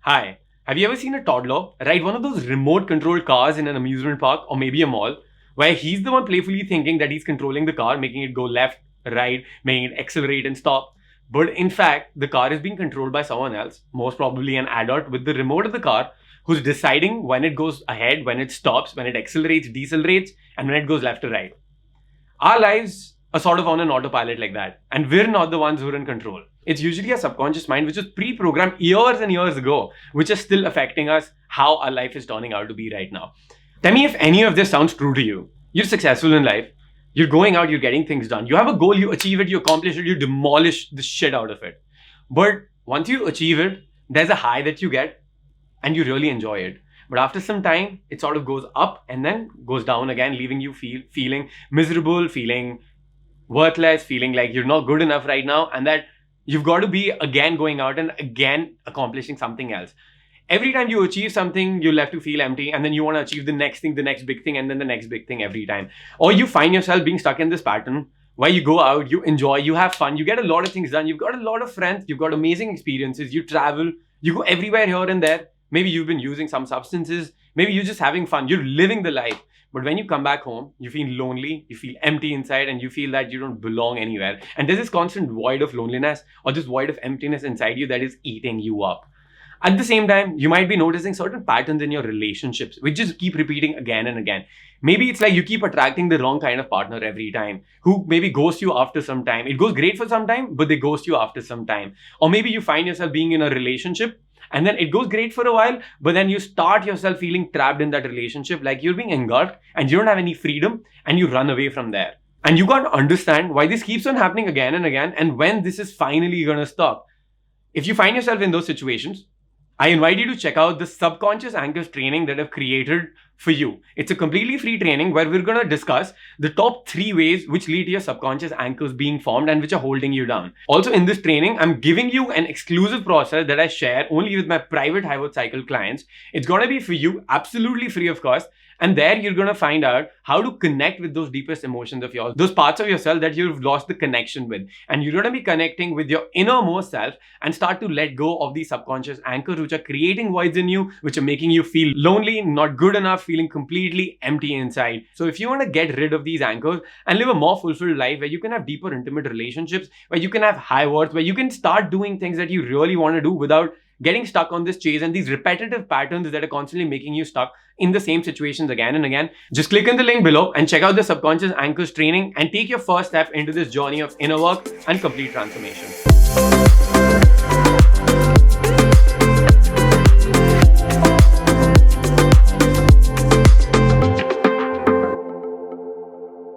Hi, have you ever seen a toddler ride one of those remote controlled cars in an amusement park or maybe a mall where he's the one playfully thinking that he's controlling the car, making it go left, right, making it accelerate and stop? But in fact, the car is being controlled by someone else, most probably an adult with the remote of the car who's deciding when it goes ahead, when it stops, when it accelerates, decelerates, and when it goes left or right. Our lives are sort of on an autopilot like that, and we're not the ones who are in control. It's usually a subconscious mind which was pre-programmed years and years ago, which is still affecting us how our life is turning out to be right now. Tell me if any of this sounds true to you. You're successful in life, you're going out, you're getting things done, you have a goal, you achieve it, you accomplish it, you demolish the shit out of it. But once you achieve it, there's a high that you get and you really enjoy it. But after some time, it sort of goes up and then goes down again, leaving you feeling miserable, feeling worthless, feeling like you're not good enough right now, and that you've got to be again going out and again accomplishing something else. Every time you achieve something, you're left to feel empty, and then you want to achieve the next thing, the next big thing, and then the next big thing every time. Or you find yourself being stuck in this pattern where you go out, you enjoy, you have fun, you get a lot of things done, you've got a lot of friends, you've got amazing experiences, you travel, you go everywhere here and there. Maybe you've been using some substances, maybe you're just having fun, you're living the life. But when you come back home, you feel lonely, you feel empty inside, and you feel that you don't belong anywhere. And there's this constant void of loneliness or this void of emptiness inside you that is eating you up. At the same time, you might be noticing certain patterns in your relationships, which just keep repeating again and again. Maybe it's like you keep attracting the wrong kind of partner every time, who maybe ghosts you after some time. It goes great for some time, but they ghost you after some time. Or maybe you find yourself being in a relationship and then it goes great for a while, but then you start yourself feeling trapped in that relationship, like you're being engulfed and you don't have any freedom and you run away from there. And you can't understand why this keeps on happening again and again and when this is finally going to stop. If you find yourself in those situations, I invite you to check out the subconscious anchors training that I've created for you. It's a completely free training where we're going to discuss the top 3 ways which lead to your subconscious anchors being formed and which are holding you down. Also in this training, I'm giving you an exclusive process that I share only with my private High Cycle clients. It's going to be for you, absolutely free of cost. And there you're going to find out how to connect with those deepest emotions of yours, those parts of yourself that you've lost the connection with. And you're going to be connecting with your innermost self and start to let go of these subconscious anchors which are creating voids in you, which are making you feel lonely, not good enough, feeling completely empty inside. So if you want to get rid of these anchors and live a more fulfilled life where you can have deeper intimate relationships, where you can have high worth, where you can start doing things that you really want to do without getting stuck on this chase and these repetitive patterns that are constantly making you stuck in the same situations again and again, just click on the link below and check out the subconscious anchors training and take your first step into this journey of inner work and complete transformation.